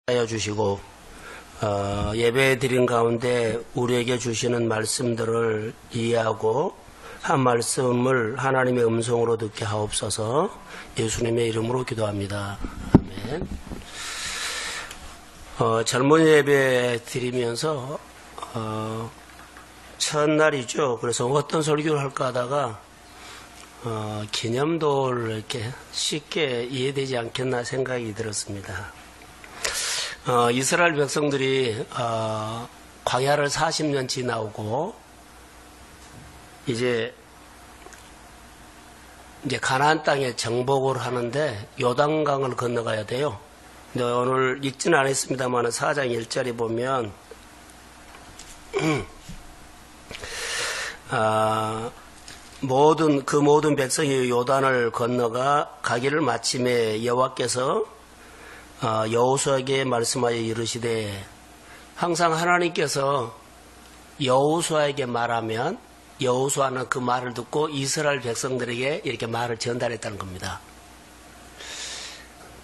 하여 주시고 예배 드린 가운데 우리에게 주시는 말씀들을 이해하고 한 말씀을 하나님의 음성으로 듣게 하옵소서. 예수님의 이름으로 기도합니다. 아멘. 젊은 예배 드리면서 첫날이죠. 그래서 어떤 설교를 할까 하다가 기념도를 이렇게 쉽게 이해되지 않겠나 생각이 들었습니다. 이스라엘 백성들이 광야를 40년 지나오고 이제 가나안 땅에 정복을 하는데 요단강을 건너가야 돼요. 근데 오늘 읽지는 않았습니다만 4장 1절에 보면 모든 백성이 요단을 건너가 가기를 마침에 여호와께서 여호수아에게 말씀하여 이르시되, 항상 하나님께서 여호수아에게 말하면 여호수아는 그 말을 듣고 이스라엘 백성들에게 이렇게 말을 전달했다는 겁니다.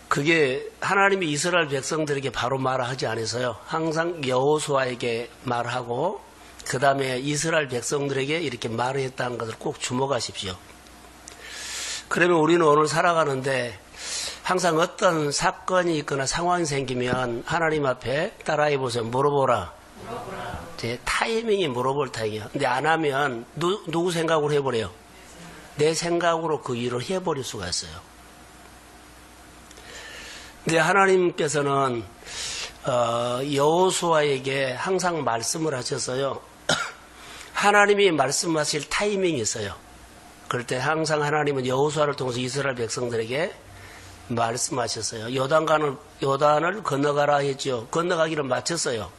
그게 하나님이 이스라엘 백성들에게 바로 말을 하지 않아서요. 항상 여호수아에게 말하고 그 다음에 이스라엘 백성들에게 이렇게 말을 했다는 것을 꼭 주목하십시오. 그러면 우리는 오늘 살아가는데 항상 어떤 사건이 있거나 상황이 생기면 하나님 앞에 따라해 보세요. 물어보라. 제 타이밍이 물어볼 타이밍이에요. 근데 안 하면 누구 생각으로 해버려요? 내 생각으로 그 일을 해버릴 수가 있어요. 근데 하나님께서는 여호수아에게 항상 말씀을 하셨어요. 하나님이 말씀하실 타이밍이 있어요. 그럴 때 항상 하나님은 여호수아를 통해서 이스라엘 백성들에게 말씀하셨어요. 요단을 건너가라 했죠. 건너가기를 마쳤어요.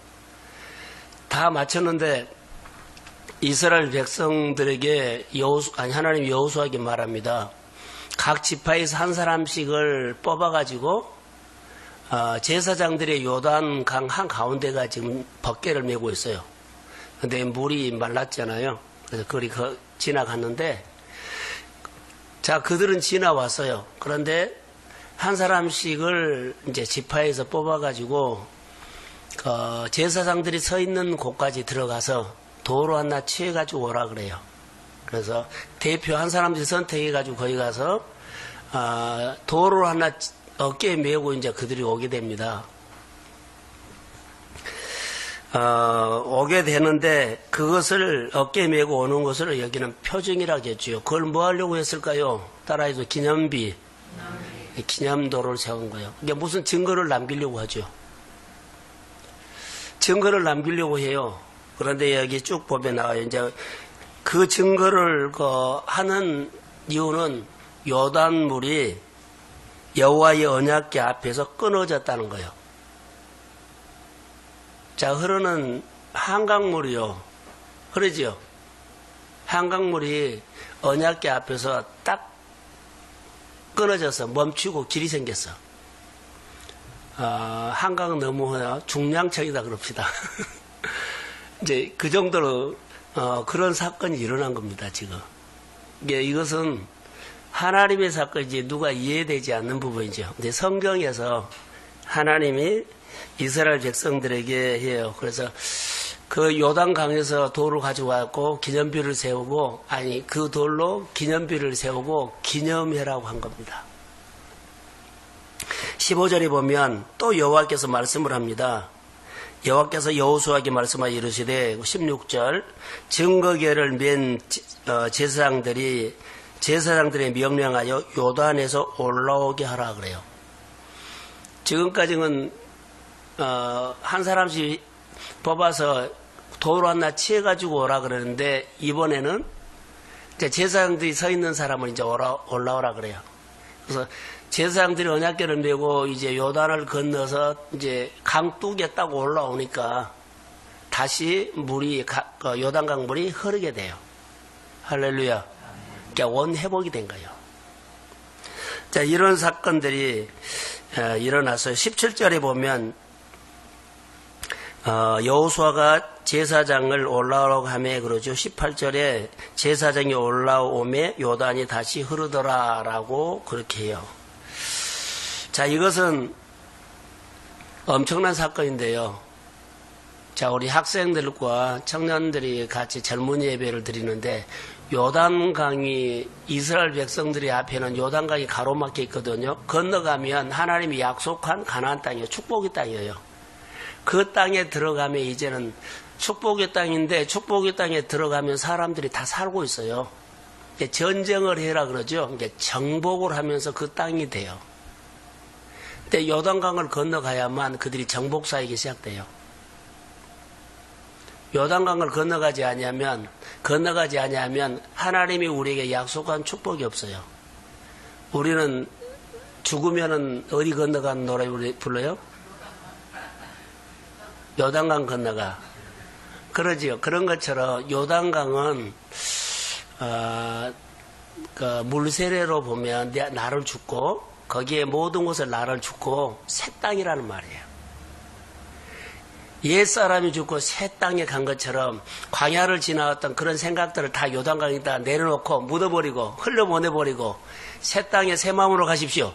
다 마쳤는데 이스라엘 백성들에게 하나님 여호수아에게 말합니다. 각 지파에서 한 사람씩을 뽑아가지고 제사장들의 요단강 한가운데가 지금 벗개를 메고 있어요. 근데 물이 말랐잖아요. 그래서 그리 지나갔는데, 자, 그들은 지나왔어요. 그런데 한 사람씩을 이제 지파에서 뽑아가지고 제사장들이 서 있는 곳까지 들어가서 도로 하나 취해가지고 오라 그래요. 그래서 대표 한 사람씩 선택해가지고 거기 가서 도로 하나 어깨에 메고 이제 그들이 오게 됩니다. 오게 되는데 그것을 어깨에 메고 오는 것을 여기는 표징이라고 했죠. 그걸 뭐 하려고 했을까요? 따라해서 기념도를 세운 거예요. 이게 무슨 증거를 남기려고 하죠. 증거를 남기려고 해요. 그런데 여기 쭉 보면 나와요. 이제 그 증거를 하는 이유는 요단물이 여호와의 언약궤 앞에서 끊어졌다는 거예요. 자, 흐르는 한강물이요. 흐르죠? 한강물이 언약궤 앞에서 딱 끊어져서 멈추고 길이 생겼어. 한강 너무 중량청이다 그럽시다. 이제 그 정도로 그런 사건이 일어난 겁니다, 지금. 이것은 하나님의 사건이지 누가 이해되지 않는 부분이죠. 근데 성경에서 하나님이 이스라엘 백성들에게 해요. 그래서 그 요단강에서 돌을 가져와서 기념비를 세우고, 그 돌로 기념비를 세우고 기념해라고 한 겁니다. 15절에 보면 또 여호와께서 말씀을 합니다. 여호와께서 여호수아에게 말씀하여 이르시되, 16절, 증거궤를 맨 제사장들이 명령하여 요단에서 올라오게 하라 그래요. 지금까지는 한 사람씩 뽑아서 도로 하나 치해가지고 오라 그러는데, 이번에는 이제 제사장들이 서 있는 사람을 이제 올라오라 그래요. 그래서 제사장들이 언약궤를 메고 이제 요단을 건너서 이제 강둑에 딱 올라오니까 다시 요단강 물이 흐르게 돼요. 할렐루야. 그러니까 원회복이 된 거예요. 자, 이런 사건들이 일어났어요. 17절에 보면 여호수아가 제사장을 올라오라고 하며 그러죠. 18절에 제사장이 올라오매 요단이 다시 흐르더라라고 그렇게 해요. 자, 이것은 엄청난 사건인데요. 자, 우리 학생들과 청년들이 같이 젊은이 예배를 드리는데 요단강이 이스라엘 백성들의 앞에는 요단강이 가로막혀 있거든요. 건너가면 하나님이 약속한 가나안 땅이에요. 축복의 땅이에요. 그 땅에 들어가면 이제는 축복의 땅인데 축복의 땅에 들어가면 사람들이 다 살고 있어요. 전쟁을 해라 그러죠. 이제 정복을 하면서 그 땅이 돼요. 근데 요단강을 건너가야만 그들이 정복사역이 시작돼요. 요단강을 건너가지 아니하면 하나님이 우리에게 약속한 축복이 없어요. 우리는 죽으면은 어디 건너가는 노래 불러요? 요단강 건너가. 그러지요. 그런 것처럼 요단강은 그 물세례로 보면 나를 줍고 거기에 모든 것을 나를 줍고 새 땅이라는 말이에요. 옛사람이 죽고 새 땅에 간 것처럼 광야를 지나왔던 그런 생각들을 다 요단강에다 내려놓고 묻어버리고 흘려보내버리고 새 땅에 새 마음으로 가십시오.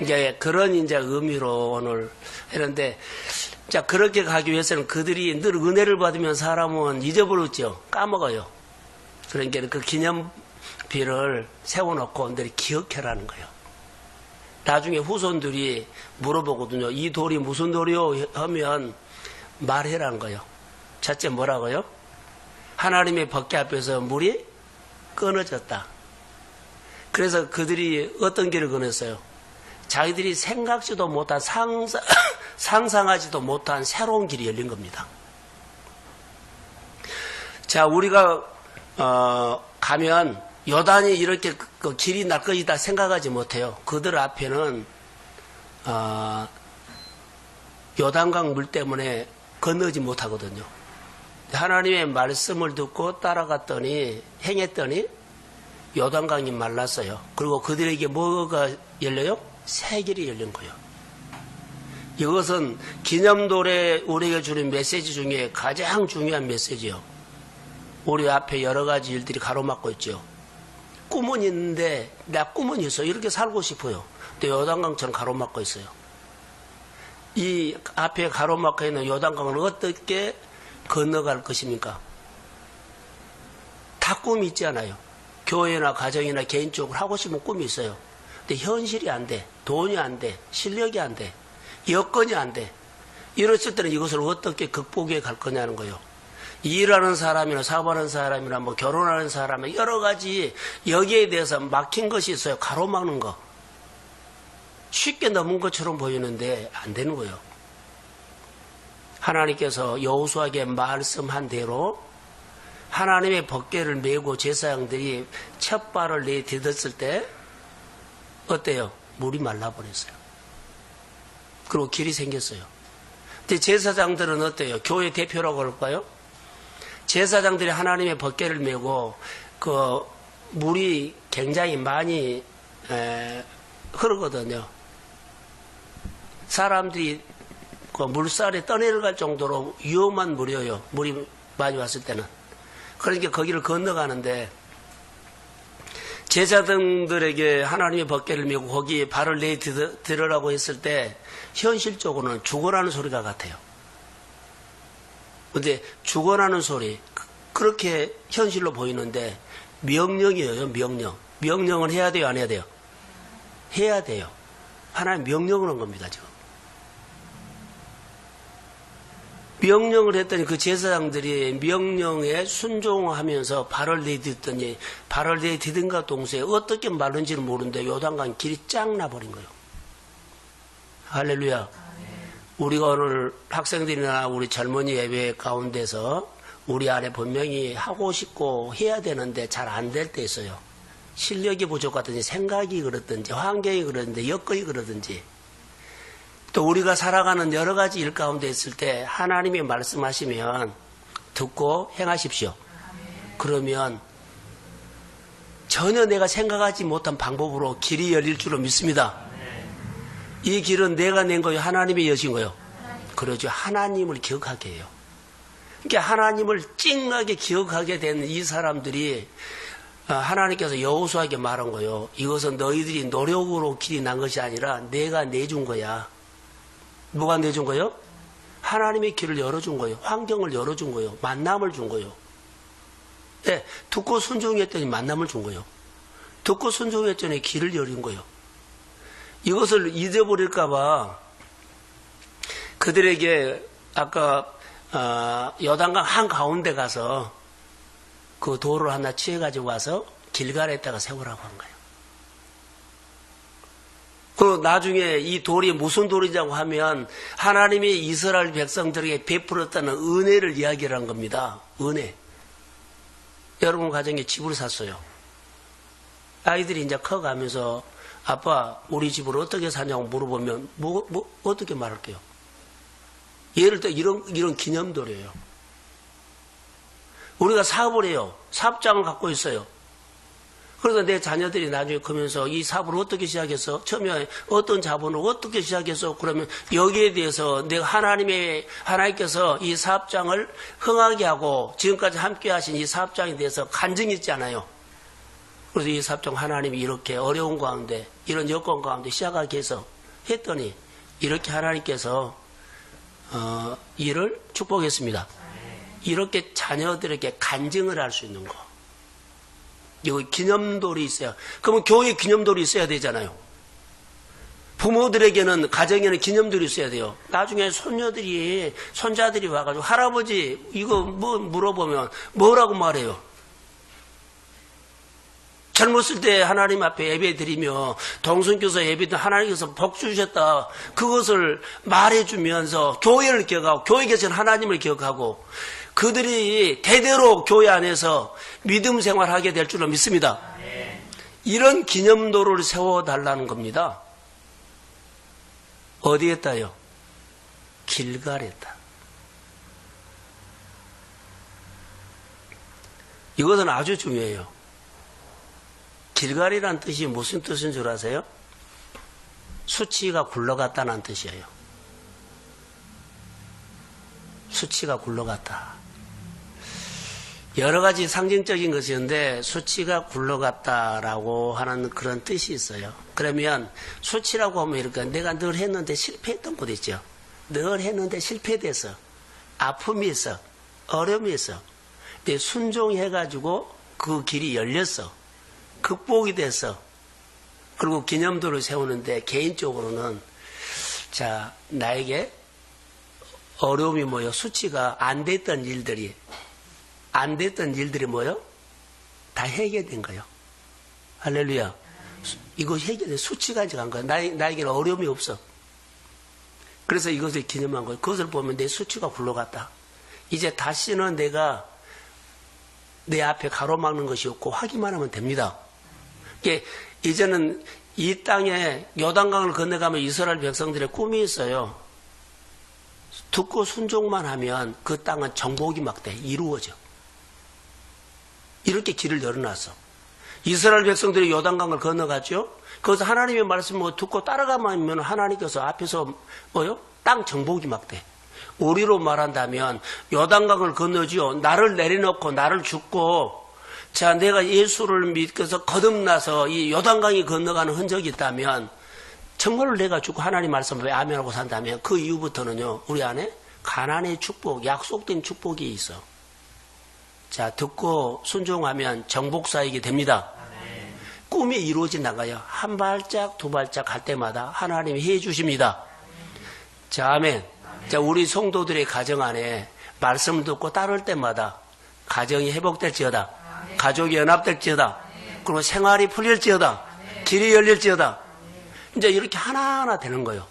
이제 그런 이제 의미로 오늘 했는데, 자, 그렇게 가기 위해서는 그들이 늘 은혜를 받으면 사람은 잊어버렸죠. 까먹어요. 그러니까 그 기념비를 세워놓고 늘 기억해라는 거예요. 나중에 후손들이 물어보거든요. 이 돌이 무슨 돌이요? 하면 말해라는 거예요. 첫째 뭐라고요? 하나님의 법궤 앞에서 물이 끊어졌다. 그래서 그들이 어떤 길을 건넜어요? 자기들이 생각지도 못한 상상하지도 못한 새로운 길이 열린 겁니다. 자, 우리가 가면 요단이 이렇게 그 길이 날 것이다 생각하지 못해요. 그들 앞에는 요단강 물 때문에 건너지 못하거든요. 하나님의 말씀을 듣고 따라갔더니 행했더니 요단강이 말랐어요. 그리고 그들에게 뭐가 열려요? 새 길이 열린 거예요. 이것은 기념돌에 우리에게 주는 메시지 중에 가장 중요한 메시지예요. 우리 앞에 여러 가지 일들이 가로막고 있죠. 꿈은 있는데 나 꿈은 있어. 이렇게 살고 싶어요. 근데 요단강처럼 가로막고 있어요. 이 앞에 가로막혀 있는 요단강을 어떻게 건너갈 것입니까? 다 꿈이 있지 않아요. 교회나 가정이나 개인적으로 하고 싶은 꿈이 있어요. 근데 현실이 안 돼. 돈이 안 돼. 실력이 안 돼. 여건이 안 돼. 이랬을 때는 이것을 어떻게 극복해 갈 거냐는 거예요. 일하는 사람이나 사업하는 사람이나 뭐 결혼하는 사람이나 여러 가지 여기에 대해서 막힌 것이 있어요. 가로막는 거. 쉽게 넘은 것처럼 보이는데 안 되는 거예요. 하나님께서 여호수아에게 말씀한 대로 하나님의 법궤를 메고 제사장들이 첫 발을 내딛었을 때 어때요? 물이 말라버렸어요. 그리고 길이 생겼어요. 근데 제사장들은 어때요? 교회 대표라고 할까요? 제사장들이 하나님의 법궤를 메고 그 물이 굉장히 많이 흐르거든요. 사람들이 그 물살에 떠내려갈 정도로 위험한 물이에요. 물이 많이 왔을 때는. 그러니까 거기를 건너가는데 제사장들에게 하나님의 법궤를 메고 거기에 발을 내딛으라고 했을 때 현실적으로는 죽어라는 소리가 같아요. 근데 죽어라는 소리 그렇게 현실로 보이는데 명령이에요. 명령. 명령은 해야 돼요? 안 해야 돼요? 해야 돼요. 하나님 명령을 한 겁니다. 지금. 명령을 했더니 그 제사장들이 명령에 순종하면서 발을 내딛더니 발을 내딛은가 동시에 어떻게 말른지는 모르는데 요단강 길이 쫙 나버린 거예요. 할렐루야. 우리가 오늘 학생들이나 우리 젊은이 예배 가운데서 우리 안에 분명히 하고 싶고 해야 되는데 잘 안 될 때 있어요. 실력이 부족하든지 생각이 그렇든지 환경이 그렇든지 여건이 그렇든지 또 우리가 살아가는 여러 가지 일 가운데 있을 때 하나님이 말씀하시면 듣고 행하십시오. 그러면 전혀 내가 생각하지 못한 방법으로 길이 열릴 줄로 믿습니다. 이 길은 내가 낸 거예요? 하나님이 여신 거예요? 그러죠. 하나님을 기억하게 해요. 그러니까 하나님을 찡하게 기억하게 된 이 사람들이 하나님께서 여호수아에게 말한 거예요. 이것은 너희들이 노력으로 길이 난 것이 아니라 내가 내준 거야. 뭐가 내준 거예요? 하나님의 길을 열어준 거예요. 환경을 열어준 거예요. 만남을 준 거예요. 네, 듣고 순종했더니 만남을 준 거예요. 듣고 순종했더니 길을 열린 거예요. 이것을 잊어버릴까봐 그들에게 아까 요단강 한가운데 가서 그 돌을 하나 취해가지고 와서 길갈에다가 세우라고 한 거예요. 그 나중에 이 돌이 무슨 돌이냐고 하면 하나님이 이스라엘 백성들에게 베풀었다는 은혜를 이야기를 한 겁니다. 은혜. 여러분 가정에 집을 샀어요. 아이들이 이제 커가면서 아빠 우리 집을 어떻게 사냐고 물어보면 어떻게 말할게요? 예를 들어 이런 기념돌이에요. 우리가 사업을 해요. 사업장을 갖고 있어요. 그래서 내 자녀들이 나중에 크면서 이 사업을 어떻게 시작했어? 처음에 어떤 자본을 어떻게 시작했어? 그러면 여기에 대해서 내가 하나님께서 이 사업장을 흥하게 하고 지금까지 함께 하신 이 사업장에 대해서 간증이 있잖아요. 그래서 이 사업장 하나님이 이렇게 어려운 가운데 이런 여건 가운데 시작하게 해서 했더니 이렇게 하나님께서 이를 축복했습니다. 이렇게 자녀들에게 간증을 할 수 있는 거. 여기 기념돌이 있어요. 그러면 교회 기념돌이 있어야 되잖아요. 부모들에게는 가정에는 기념돌이 있어야 돼요. 나중에 손자들이 와가지고 할아버지 이거 뭐 물어보면 뭐라고 말해요? 젊었을 때 하나님 앞에 예배 드리며 동성교사 예배 때 하나님께서 복 주셨다. 그것을 말해주면서 교회를 기억하고 교회 계신 하나님을 기억하고 그들이 대대로 교회 안에서 믿음 생활하게 될 줄로 믿습니다. 이런 기념도를 세워달라는 겁니다. 어디에다요? 길갈에다. 이것은 아주 중요해요. 길갈이라는 뜻이 무슨 뜻인 줄 아세요? 수치가 굴러갔다는 뜻이에요. 수치가 굴러갔다. 여러 가지 상징적인 것이었는데 수치가 굴러갔다라고 하는 그런 뜻이 있어요. 그러면 수치라고 하면 이렇게 내가 늘 했는데 실패했던 것 있죠. 늘 했는데 실패돼서 아픔이 있어. 어려움이 있어. 근데 순종해가지고 그 길이 열렸어. 극복이 됐어. 그리고 기념도를 세우는데 개인적으로는 자 나에게 어려움이 뭐요? 수치가 안 됐던 일들이 뭐요? 다 해결된 거예요. 할렐루야. 이거 해결된 수치가 이제 간 거야. 나에게는 어려움이 없어. 그래서 이것을 기념한 거예요. 그것을 보면 내 수치가 굴러갔다. 이제 다시는 내가 내 앞에 가로막는 것이 없고 하기만 하면 됩니다. 이제는 이 땅에 요단강을 건너가면 이스라엘 백성들의 꿈이 있어요. 듣고 순종만 하면 그 땅은 정복이 막 돼. 이루어져. 이렇게 길을 열어놨어. 이스라엘 백성들이 요단강을 건너갔죠. 거기서 하나님의 말씀을 듣고 따라가면 하나님께서 앞에서 뭐요? 땅 정복이 막 돼. 우리로 말한다면 요단강을 건너지요. 나를 내려놓고 나를 죽고 자 내가 예수를 믿고서 거듭나서 이 요단강이 건너가는 흔적이 있다면 정말로 내가 죽고 하나님 말씀을 아멘하고 산다면 그 이후부터는요. 우리 안에 가나안의 축복, 약속된 축복이 있어. 자 듣고 순종하면 정복사역이 됩니다. 꿈이 이루어져 나가요. 한 발짝 두 발짝 갈 때마다 하나님이 해주십니다. 자 아멘. 자 우리 성도들의 가정 안에 말씀을 듣고 따를 때마다 가정이 회복될지어다. 가족이 연합될지어다. 그리고 생활이 풀릴지어다. 길이 열릴지어다. 이제 이렇게 하나하나 되는 거예요.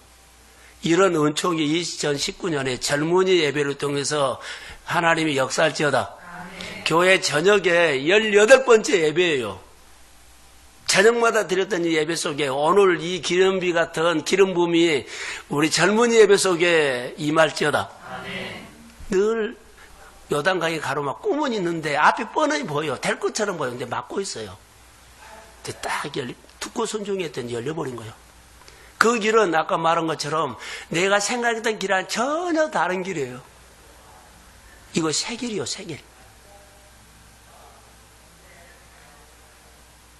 이런 은총이 2019년에 젊은이 예배를 통해서 하나님이 역사할지어다. 교회 저녁에 18번째 예배예요. 저녁마다 드렸던 이 예배 속에 오늘 이 기름비 같은 기름 부음이 우리 젊은이 예배 속에 임할지어다. 늘 요단강에 가로막 꿈은 있는데 앞이 뻔히 보여. 될 것처럼 보이는데 막고 있어요. 딱 듣고 순종했더니 열려버린 거예요. 그 길은 아까 말한 것처럼 내가 생각했던 길과는 전혀 다른 길이에요. 이거 새 길이요, 새 길.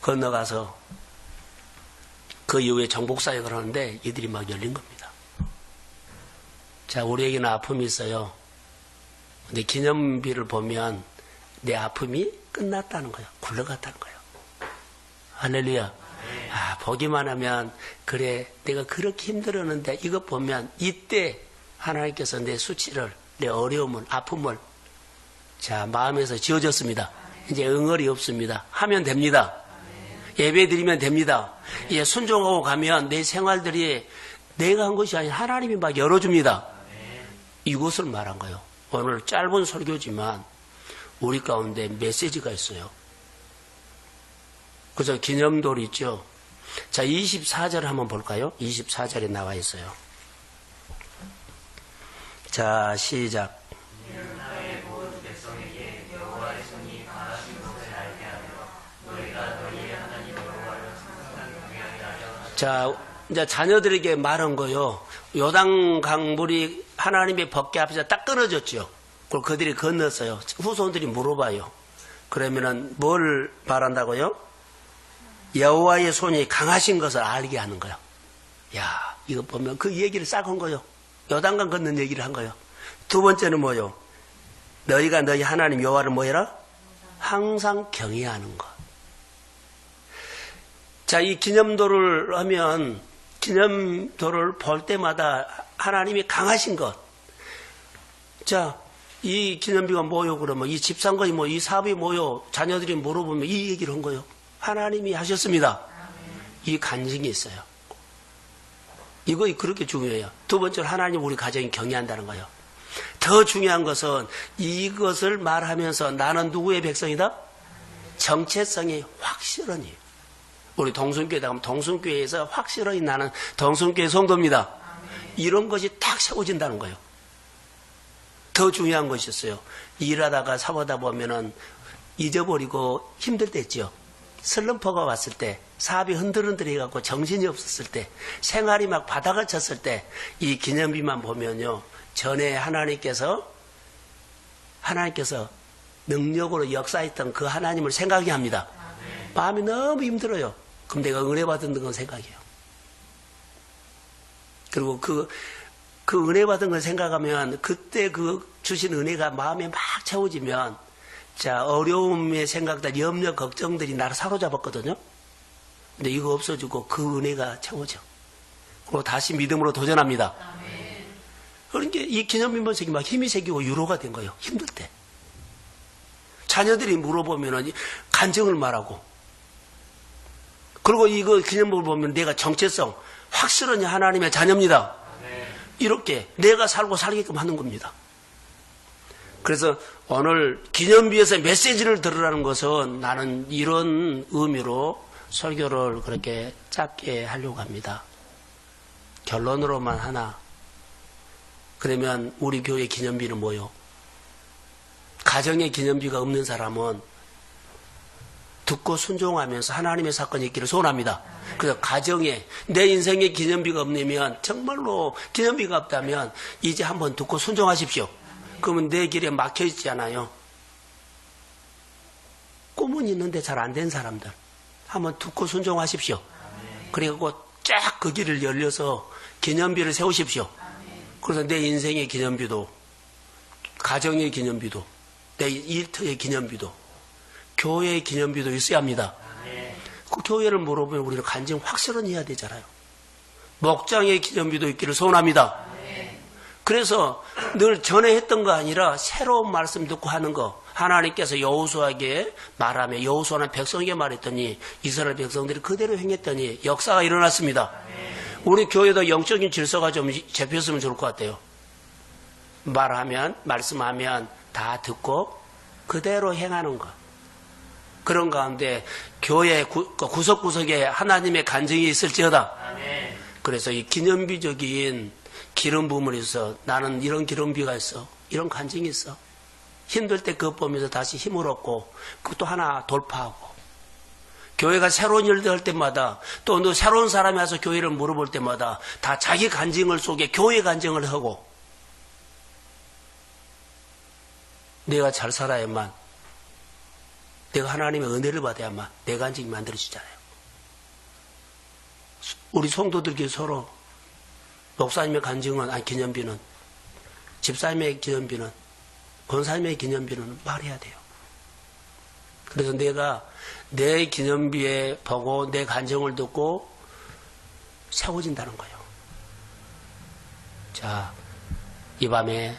건너가서 그 이후에 정복사역을 하는데 이들이 막 열린 겁니다. 자, 우리에게는 아픔이 있어요. 근데 기념비를 보면 내 아픔이 끝났다는 거예요. 굴러갔다는 거예요. 할렐루야. 아, 보기만 하면, 그래, 내가 그렇게 힘들었는데, 이것 보면, 이때 하나님께서 내 수치를, 내 어려움을, 아픔을, 자, 마음에서 지워졌습니다. 이제 응어리 없습니다. 하면 됩니다. 예배 드리면 됩니다. 예, 순종하고 가면 내 생활들이 내가 한 것이 아니라 하나님이 막 열어줍니다. 이것을 말한 거예요. 오늘 짧은 설교지만 우리 가운데 메시지가 있어요. 그래서 기념돌 있죠. 자, 24절 한번 볼까요? 24절에 나와 있어요. 자, 시작. 자, 이제 자녀들에게 말한 거요. 요단 강물이 하나님의 법궤 앞에서 딱 끊어졌죠. 그걸 그들이 건넜어요. 후손들이 물어봐요. 그러면은 뭘 말한다고요? 여호와의 손이 강하신 것을 알게 하는 거예요. 야, 이거 보면 그 얘기를 싹 한 거예요. 요단강 건넌 얘기를 한 거예요. 두 번째는 뭐요? 너희가 너희 하나님 여호와를 뭐해라? 항상 경외하는 것. 자, 이 기념도를 하면, 기념도를 볼 때마다 하나님이 강하신 것. 자, 이 기념비가 뭐요? 그러면 이 집상권이 뭐, 이 사업이 뭐요? 자녀들이 물어보면 이 얘기를 한 거예요. 하나님이 하셨습니다. 이 간증이 있어요. 이거 그렇게 중요해요. 두 번째로 하나님 우리 가정이 경외한다는 거예요. 더 중요한 것은 이것을 말하면서 나는 누구의 백성이다? 정체성이 확실하니. 우리 동순교회에 가면 동순교회에서 확실하게 나는 동순교회 성도입니다. 이런 것이 딱 세워진다는 거예요. 더 중요한 것이 있어요. 일하다가 사보다 보면은 잊어버리고 힘들 때 있죠. 슬럼프가 왔을 때, 사업이 흔들흔들해갖고 정신이 없었을 때, 생활이 막 바닥을 쳤을 때, 이 기념비만 보면요. 전에 하나님께서 능력으로 역사했던 그 하나님을 생각이 합니다. 마음이 너무 힘들어요. 그럼 내가 은혜 받은 건 생각해요. 그리고 그 은혜 받은 걸 생각하면 그때 그 주신 은혜가 마음에 막 채워지면 자, 어려움의 생각들, 염려, 걱정들이 나를 사로잡았거든요. 근데 이거 없어지고 그 은혜가 채워져. 그리고 다시 믿음으로 도전합니다. 그러니까 이 기념비만 생기면 막 힘이 생기고 유로가 된 거예요. 힘들 때. 자녀들이 물어보면 간증을 말하고 그리고 이거 기념복을 보면 내가 정체성 확실하니 하나님의 자녀입니다. 이렇게 내가 살고 살게끔 하는 겁니다. 그래서 오늘 기념비에서 메시지를 들으라는 것은 나는 이런 의미로 설교를 그렇게 짧게 하려고 합니다. 결론으로만 하나. 그러면 우리 교회 기념비는 뭐요? 가정에 기념비가 없는 사람은 듣고 순종하면서 하나님의 사건이 있기를 소원합니다. 그래서 가정에 내 인생에 기념비가 없으면 정말로 기념비가 없다면 이제 한번 듣고 순종하십시오. 그러면 내 길에 막혀있지 않아요. 꿈은 있는데 잘 안 된 사람들 한번 듣고 순종하십시오. 그리고 쫙 그 길을 열려서 기념비를 세우십시오. 그래서 내 인생의 기념비도 가정의 기념비도 내 일터의 기념비도 교회의 기념비도 있어야 합니다. 그 교회를 물어보면 우리는 간증 확실히 해야 되잖아요. 목장의 기념비도 있기를 소원합니다. 그래서 늘 전에 했던 거 아니라 새로운 말씀 듣고 하는 거. 하나님께서 여호수아에게 말하며 여호수아는 백성에게 말했더니 이스라엘 백성들이 그대로 행했더니 역사가 일어났습니다. 우리 교회도 영적인 질서가 좀 잡혔으면 좋을 것 같아요. 말하면 말씀하면 다 듣고 그대로 행하는 것. 그런 가운데 교회 구석구석에 하나님의 간증이 있을지어다. 그래서 이 기념비적인 기름 부음을 있어. 나는 이런 기름비가 있어. 이런 간증이 있어. 힘들 때 그것 보면서 다시 힘을 얻고 그것도 하나 돌파하고 교회가 새로운 일들 할 때마다 또 너 새로운 사람이 와서 교회를 물어볼 때마다 다 자기 간증을 속에 교회 간증을 하고 내가 잘 살아야만 내가 하나님의 은혜를 받아야만 내 간증이 만들어지잖아요. 우리 성도들끼리 서로 목사님의 간증은 아니 기념비는 집사님의 기념비는, 권사님의 기념비는 말해야 돼요. 그래서 내가 내 기념비에 보고 내 간증을 듣고 세워진다는 거예요. 자, 이 밤에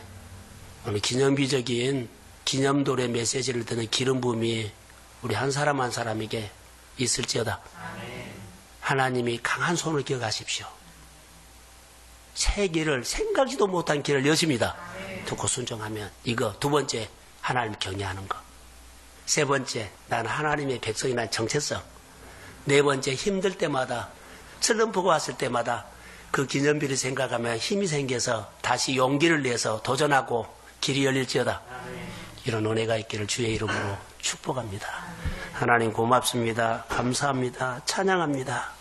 오늘 기념비적인 기념돌의 메시지를 듣는 기름 부음이 우리 한 사람 한 사람에게 있을지어다. 하나님이 강한 손을 기억하십시오. 새 길을, 생각지도 못한 길을 여십니다. 듣고 순종하면 이거. 두 번째, 하나님 경외하는 거. 세 번째, 나는 하나님의 백성이라는 정체성. 네 번째, 힘들 때마다, 슬럼프가 왔을 때마다 그 기념비를 생각하면 힘이 생겨서 다시 용기를 내서 도전하고 길이 열릴지어다. 이런 은혜가 있기를 주의 이름으로 축복합니다. 하나님 고맙습니다. 감사합니다. 찬양합니다.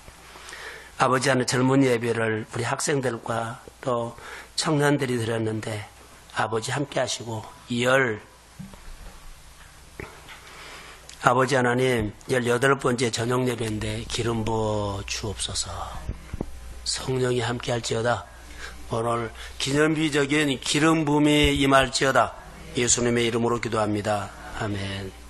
아버지 하는 젊은 예배를 우리 학생들과 또 청년들이 드렸는데 아버지 함께 하시고 아버지 하나님 18번째 저녁 예배인데 기름 부어 주옵소서. 성령이 함께 할지어다. 오늘 기념비적인 기름 부음이 임할지어다. 예수님의 이름으로 기도합니다. 아멘.